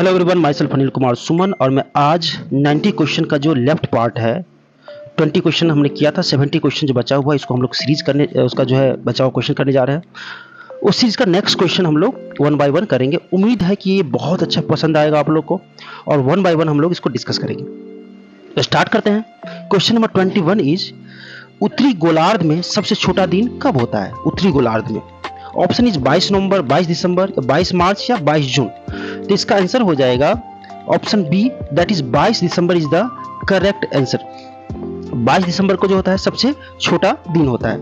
Hello everyone, my self Anil Kumar Suman और मैं आज 90 क्वेश्चन का जो लेफ्ट पार्ट है, 20 क्वेश्चन हमने किया था, 70 क्वेश्चन जो बचा हुआ है इसको हम लोग सीरीज करने, उसका जो है बचा हुआ क्वेश्चन करने जा रहे हैं। उस सीरीज का नेक्स्ट क्वेश्चन हम लोग 1 बाय 1 करेंगे। उम्मीद है कि ये बहुत अच्छा पसंद आएगा आप लोग को और 1 बाय 1 हम लोग इसको डिस्कस करेंगे। तो स्टार्ट करते हैं। क्वेश्चन नंबर 21 इज उत्तरी गोलार्ध में सबसे छोटा दिन कब होता है? उत्तरी गोलार्ध में ऑप्शन इज 22 नवंबर, 22 दिसंबर, 22 मार्च या 22 जून। तो इसका आंसर हो जाएगा option B, that is 22 December is the correct answer. 22 दिसंबर को जो होता है सबसे छोटा दिन होता है,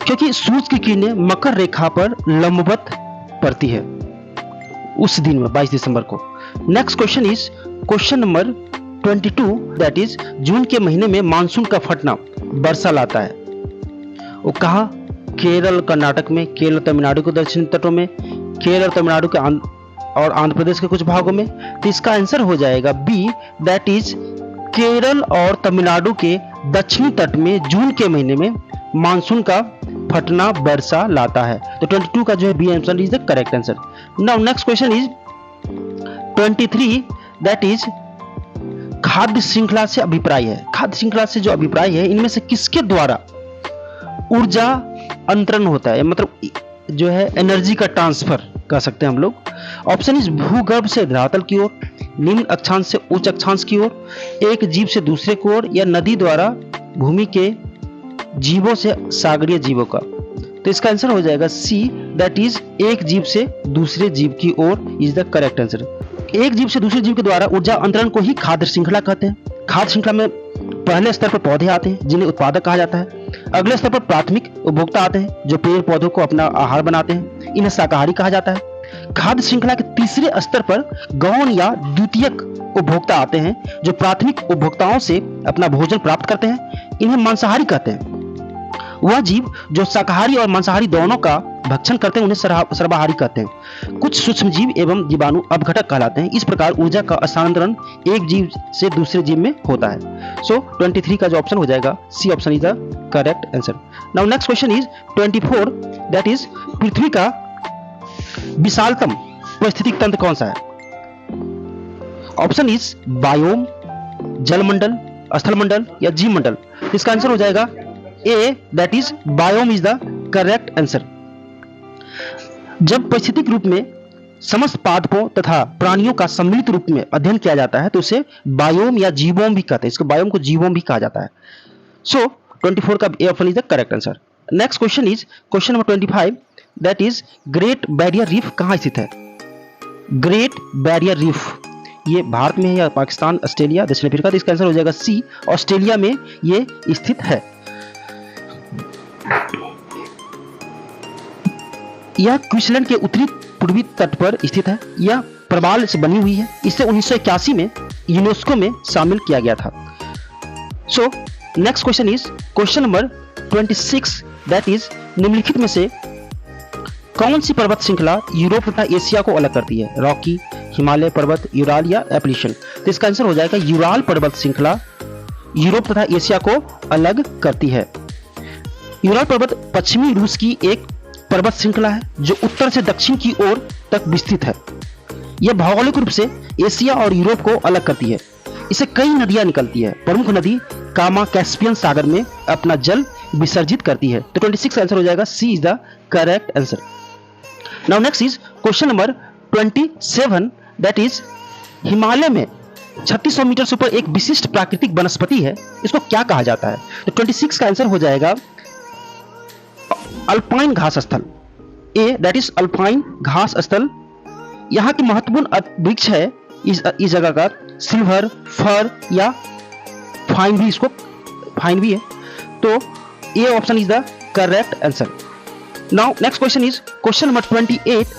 क्योंकि सूर्य की किरणें मकर रेखा पर लंबवत पड़ती है उस दिन में, 22 दिसंबर को। Next question is question number 22, that is जून के महीने में मानसून का फटना वर्षा लाता है। वो कहा? केरल कर्नाटक में, केरल तमिलनाडु के दक्षिणी तटों में, केरल तमिलनाडु के और आंध्र प्रदेश के कुछ भागों में। तो इसका आंसर हो जाएगा बी, दैट इज केरल और तमिलनाडु के दक्षिणी तट में जून के महीने में मानसून का फटना वर्षा लाता है। तो 22 का जो है B answer is the correct answer. Now next question is 23, that is खाद्य श्रृंखला से अभिप्राय है। खाद्य श्रृंखला से जो अभिप्राय है, इनमें से किसके द्वारा ऊर्जा अंतरण होता है, मतलब जो है एनर्जी का ट्रांसफर कर सकते हैं हम लोग। ऑप्शन इज भूगर्भ से धरातल की ओर, निम्न अक्षांश से उच्च अक्षांश की ओर, एक जीव से दूसरे की ओर, या नदी द्वारा भूमि के जीवों से सागरीय जीवों का। तो इसका आंसर हो जाएगा सी, दैट इज एक जीव से दूसरे जीव की ore is the correct answer. एक जीव से दूसरे जीव के द्वारा ऊर्जा अंतरण को ही खाद्य श्रृंखला कहते हैं। खाद्य श्रृंखला में पहले स्तर पर पौधे आते हैं जिन्हें उत्पादक कहा जाता है। अगले स्तर पर प्राथमिक उपभोक्ता आते हैं जो पेड़ पौधों को अपना आहार बनाते हैं, इन्हें शाकाहारी कहा जाता है। खाद्य श्रृंखला के तीसरे स्तर पर गौण या द्वितीयक उपभोक्ता आते हैं जो प्राथमिक उपभोक्ताओं से अपना भोजन प्राप्त करते हैं, इन्हें मांसाहारी कहते हैं। वह जीव जो शाकाहारी और मांसाहारी दोनों का भक्षण करते हैं उन्हें सर्वाहारी कहते हैं। कुछ सूक्ष्म जीव एवं जीवाणु अपघटक कहलाते हैं। इस प्रकार ऊर्जा का स्थानांतरण एक जीव से दूसरे जीव में होता है। सो 23 का जो ऑप्शन हो जाएगा C option is the correct answer. Now next question is 24, that is पृथ्वी का विशालतम पारिस्थितिक तंत्र कौन सा है? ऑप्शन इज बायोम, जलमंडल, स्थलमंडल या जीवमंडल। इसका आंसर हो जाएगा A, that is biome is the correct answer. जब पारिस्थितिक रूप में समस्त पादपों तथा प्राणियों का सम्मिलित रूप में अध्ययन किया जाता है तो उसे बायोम या जीवोम भी कहते हैं। इसको बायोम को जीवोम भी कहा जाता है। सो 24 का ए option is the correct answer. Next question is question number 25, that is great barrier reef कहां स्थित है? ग्रेट बैरियर रीफ ये भारत में है या पाकिस्तान, ऑस्ट्रेलिया, दक्षिण अफ्रीका? तो इसका आंसर हो जाएगा सी, ऑस्ट्रेलिया में ये स्थित है। यह क्वींसलैंड के उत्तरी पूर्वी तट पर स्थित है। यह प्रवाल से बनी हुई है। इसे 1981 में यूनेस्को में शामिल किया गया था। So next question is question number 26, that is निम्नलिखित में से कौन सी पर्वत श्रृंखला यूरोप तथा एशिया को अलग करती है? रॉकी, हिमालय पर्वत, यूराल या एपलीशियन? तो इसका आंसर हो जाएगा यूराल पर्वत श्रृंखला यूरोप तथा एशिया को अलग करती है। यूराल पर्वत पश्चिमी रूस की एक पर्वत श्रृंखला है जो उत्तर से दक्षिण की ओर तक विस्तृत है। यह भौगोलिक रूप से एशिया और यूरोप को अलग करती है। इसे कई नदियां निकलती है। प्रमुख नदी कामा कैस्पियन सागर में अपना जल विसर्जित करती है। तो 26 आंसर हो जाएगा C is the correct answer. Now next is question number 27, that is Himalaya में 3600 मीटर से ऊपर एक विशिष्ट प्राकृतिक वनस्पति है, इसको क्या कहा जाता है? तो 26 का आंसर हो जाएगा अल्पाइन घास स्थल। ए, दैट इज अल्पाइन घास स्थल। यहाँ की महत्वपूर्ण वृक्ष है इस जगह का सिल्वर, फर या फाइन भी, इसको फाइन भी है। तो ए option is the correct answer. Now next question is question number 28,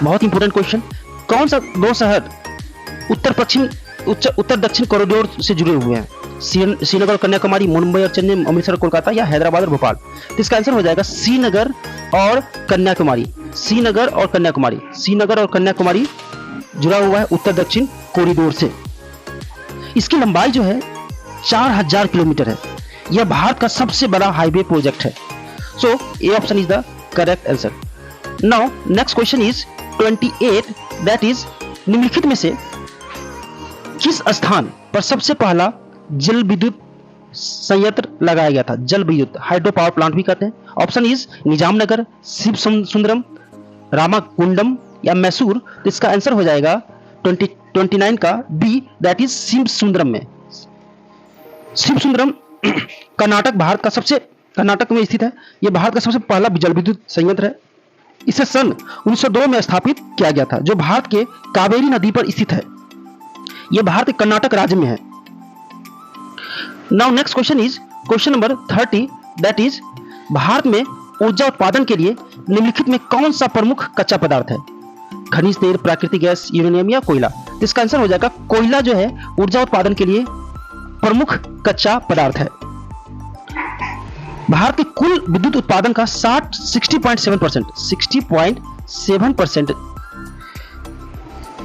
बहुत इंपॉर्टेंट क्वेश्चन। कौन सा दो शहर उत्तर दक्षिण कॉरिडोर से जुड़े हुए हैं? श्रीनगर, कन्याकुमारी, मुंबई और चेन्नई, अमृतसर, कोलकाता या हैदराबाद और भोपाल? तो इसका आंसर हो जाएगा श्रीनगर और कन्याकुमारी। श्रीनगर और कन्याकुमारी, श्रीनगर और कन्याकुमारी जुड़ा हुआ है उत्तर दक्षिण कॉरिडोर से। इसकी लंबाई जो है 4000 किलोमीटर है। यह भारत का सबसे बड़ा हाईवे प्रोजेक्ट है। So A option is the correct answer. Now next question is 28 that is निम्नलिखित में से किस स्थान पर सबसे पहला जल विद्युत संयंत्र लगाया गया था? जल विद्युत हाइड्रो पावर प्लांट भी कहते हैं। ऑप्शन इज निजामनगर, शिव सुंदरम, रामाकुंडम या मैसूर। तो इसका आंसर हो जाएगा 29 का B that is Shiv Sundaram में। शिव सुंदरम कर्नाटक में स्थित है। यह भारत का सबसे पहला जल विद्युत संयंत्र है। इसे सन 1902 में स्थापित किया गया था, जो भारत के कावेरी नदी पर स्थित है। यह भारत के कर्नाटक राज्य में है। Now next question is question number 30 that is Bharat में ऊर्जा उत्पादन के लिए निम्नलिखित में कौन सा प्रमुख कच्चा पदार्थ है? खनिज तेल, प्राकृतिक गैस, यूरेनियम या कोयला। इसका आंसर हो जाएगा कोयला जो है ऊर्जा उत्पादन के लिए प्रमुख कच्चा पदार्थ है। भारत के कुल विद्युत उत्पादन का 60.7%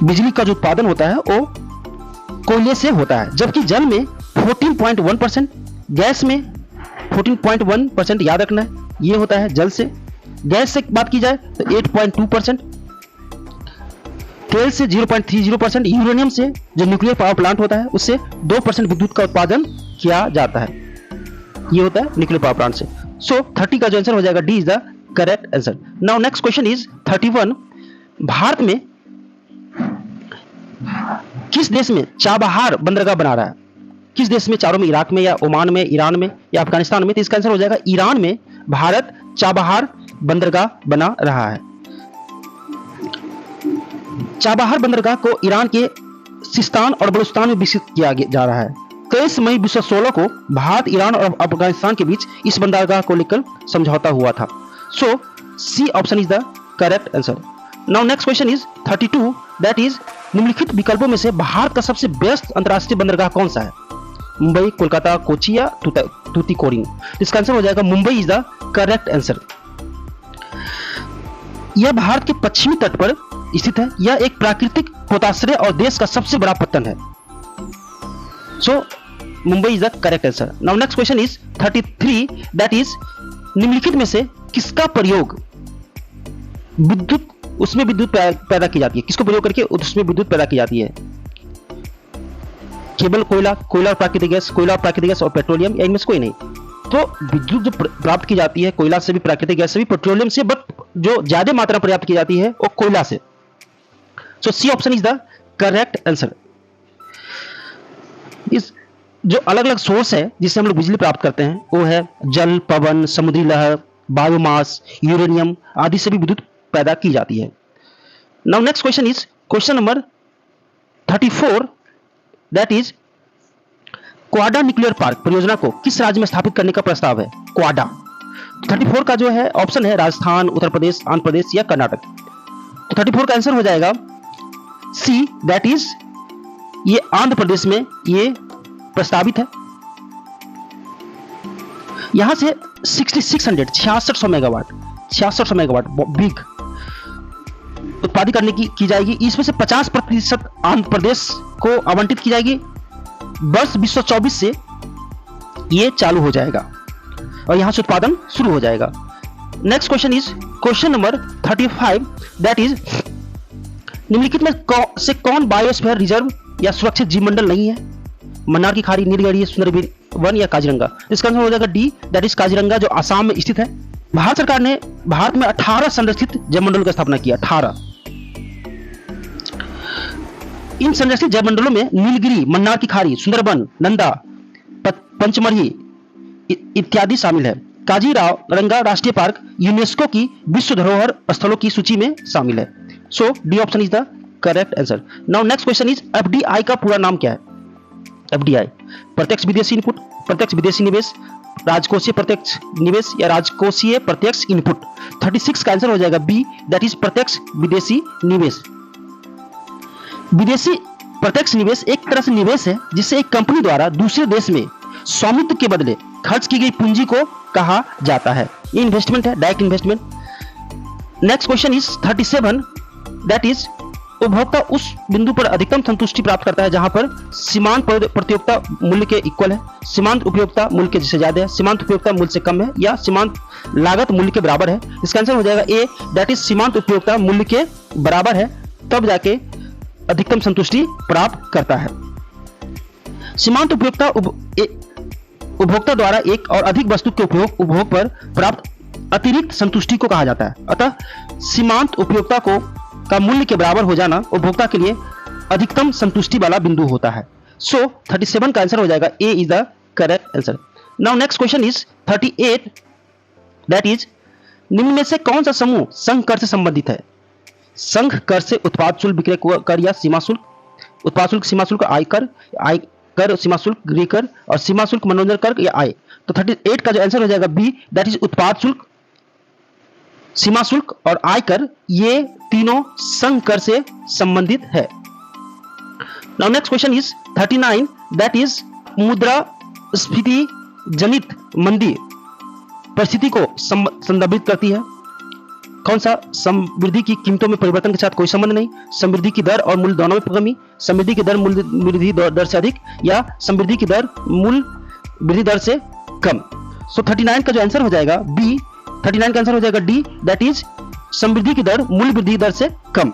बिजली का जो उत्पादन होता है वो कोयले से होता है, जबकि जल में 14.1%, गैस में 14.1%, याद रखना है ये होता है जल से। गैस से बात की जाए तो 8.2%, तेल से 0.30%, यूरेनियम से जो न्यूक्लियर पावर प्लांट होता है उससे 2% विद्युत का उत्पादन किया जाता है। ये होता है न्यूक्लियर पावर प्लांट से। सो 30 का जो आंसर हो जाएगा D is the correct answer. Now next question is 31। Bharat में किस देश में चाबहार बंदरगाह बना रहा है? किस देश में? चारों में, इराक में या ओमान में, ईरान में या अफगानिस्तान में? तो इसका आंसर हो जाएगा ईरान में भारत चाबहार बंदरगाह बना रहा है। चाबहार बंदरगाह को ईरान के सिस्तान और बलूचिस्तान में विकसित किया जा रहा है। 23 मई 2016 को भारत, ईरान और अफगानिस्तान के बीच इस बंदरगाह को लेकर समझौता हुआ था। So C option is the correct answer. Now next question is 32 that is निम्नलिखित विकल्पों में से भारत का सबसे व्यस्त अंतरराष्ट्रीय बंदरगाह कौन सा है? मुंबई, कोलकाता, कोची या तूतीकोरिन। इसका आंसर हो जाएगा Mumbai is the correct answer. यह भारत के पश्चिमी तट पर स्थित है। यह एक प्राकृतिक पोताश्रय और देश का सबसे बड़ा पत्तन है। So Mumbai is the correct answer. Now next question is 33 that is निम्नलिखित में से किसका प्रयोग उसमें विद्युत पैदा की जाती है? किसको प्रयोग करके उसमें विद्युत पैदा की जाती है? केवल कोयला और प्राकृतिक गैस, कोयला और प्राकृतिक गैस और पेट्रोलियम, या इनमें से कोई नहीं? तो विद्युत जो प्राप्त की जाती है कोयला से भी, प्राकृतिक गैस से भी, पेट्रोलियम से, बट जो ज्यादा मात्रा पर्याप्त की जाती है वो कोयला से। So C option is the correct answer. इस जो अलग अलग सोर्स है जिससे हम लोग बिजली प्राप्त करते हैं वो है जल, पवन, समुद्री लहर, बायोमास, यूरेनियम आदि से भी विद्युत पैदा की जाती है। Now next question is question number 34 that is Kovvada nuclear park परियोजना को किस राज्य में स्थापित करने का प्रस्ताव है? क्वाडा 34 का जो है ऑप्शन है राजस्थान, उत्तर प्रदेश, आंध्र प्रदेश या कर्नाटक। तो 34 का आंसर हो जाएगा सी दैट इज ये आंध्र प्रदेश में ये प्रस्तावित है। यहां से 6600 मेगावाट बिग उत्पादित करने की जाएगी। इसमें से 50% आंध्र प्रदेश को आवंटित की जाएगी। वर्ष 2024 से ये चालू हो जाएगा और यहां से उत्पादन शुरू हो जाएगा। Next question is question number 35 that is निम्नलिखित में से कौन बायोस्फीयर रिजर्व या सुरक्षित जीवमंडल नहीं है? मन्नार की खाड़ी, नीलगिरी, सुंदरबन वन या काजीरंगा। इसका आंसर हो जाएगा डी दैट इज काजीरंगा, जो आसाम में स्थित है। भारत सरकार ने भारत में 18 संरक्षित जैवमंडलों की स्थापना की। 18 इन संरक्षित जैवमंडलों में नीलगिरी, मन्नार की खाड़ी, सुंदरबन, नंदा, पंचमढ़ी इत्यादि शामिल है। काजीरंगा राष्ट्रीय पार्क यूनेस्को की विश्व धरोहर स्थलों की सूची में शामिल है। So D option is the correct answer. Now next question is FDI का पूरा नाम क्या है? एफडीआई प्रत्यक्ष विदेशी इनपुट, प्रत्यक्ष विदेशी निवेश, राजकोषीय प्रत्यक्ष निवेश या राजकोषीय प्रत्यक्ष इनपुट। 36 का आंसर हो जाएगा बी दैट इज प्रत्यक्ष विदेशी निवेश। विदेशी प्रत्यक्ष निवेश एक तरह से निवेश है जिससे एक कंपनी द्वारा दूसरे देश में स्वामित्व के बदले खर्च की गई पूंजी को कहा जाता है। ये इन्वेस्टमेंट है, direct investment. Next question is 37 that is उपभोक्ता उस बिंदु पर अधिकतम संतुष्टि प्राप्त करता है जहां पर सीमांत प्रतियोगिता मूल्य के इक्वल है, सीमांत उपयोगिता मूल्य के से ज्यादा है, सीमांत उपयोगिता मूल्य से कम है या सीमांत लागत मूल्य के बराबर है। इसका आंसर हो जाएगा ए दैट इज सीमांत उपयोगिता मूल्य के बराबर है तब जाके अधिकतम संतुष्टि प्राप्त करता है। सीमांत उपयोगिता उपभोक्ता द्वारा एक और अधिक वस्तु के उपभोग पर प्राप्त अतिरिक्त संतुष्टि को कहा जाता है। अतः सीमांत उपयोगिता का मूल्य के बराबर हो जाना उपभोक्ता के लिए अधिकतम संतुष्टि वाला बिंदु होता है। सो 37 का आंसर हो जाएगा A is the correct answer. Now next question is 38, that is निम्न में से कौन सा समूह संघ कर से संबंधित है? संघ कर से उत्पाद शुल्क, विक्रय कर या सीमा शुल्क, उत्पाद शुल्क, सीमा शुल्क, आयकर, सीमा शुल्क, गृह कर और सीमा शुल्क, मनोरंजन कर या आय। तो 38 का जो आंसर हो जाएगा बी, दैट इज उत्पाद शुल्क, सीमा शुल्क और आयकर, ये तीनों संघ कर से संबंधित है। Now next question is 39, that is मुद्रास्फीति जनित मंदी परिस्थिति को संदर्भित करती है। कौन सा? समृद्धि की कीमतों में परिवर्तन के साथ कोई संबंध नहीं, समृद्धि की दर और मूल्य दोनों में कमी, समृद्धि की दर मूल्य वृद्धि दर से अधिक या समृद्धि की दर मूल्य वृद्धि दर से कम। सो 39 का जो आंसर हो जाएगा बी, 39 का आंसर हो जाएगा डी, दैट इज समृद्धि की दर मूल्य वृद्धि दर से कम।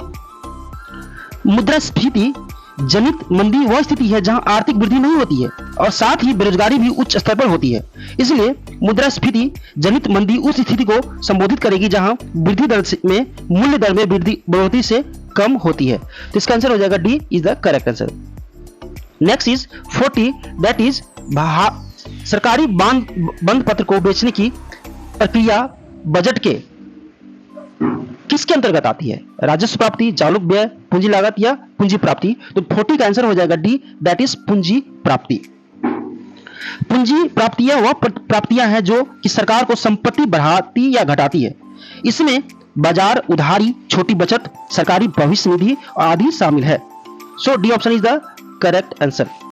मुद्रास्फीति जनित मंदी वह स्थिति है जहां आर्थिक वृद्धि नहीं होती है और साथ ही बेरोजगारी भी उच्च स्तर पर होती है। इसलिए मुद्रास्फीति जनित मंदी उस स्थिति को संबोधित करेगी जहां वृद्धि दर में मूल्य दर में बढ़ोतरी से कम होती है। तो इसका आंसर हो जाएगा D is the correct answer. Next is 40, that is सरकारी बंद पत्र को बेचने की प्रक्रिया बजट के किसके अंतर्गत आती है? राजस्व प्राप्ति, चालू व्यय, पूंजी लागत या पूंजी प्राप्ति। तो 40 का आंसर हो जाएगा डी, दैट इज पूंजी प्राप्ति। पूंजी प्राप्तियां वह प्राप्तियां हैं जो कि सरकार को संपत्ति बढ़ाती या घटाती है। इसमें बाजार, उधारी, छोटी बचत, सरकारी भविष्य निधि आदि शामिल है। So D option is the correct answer.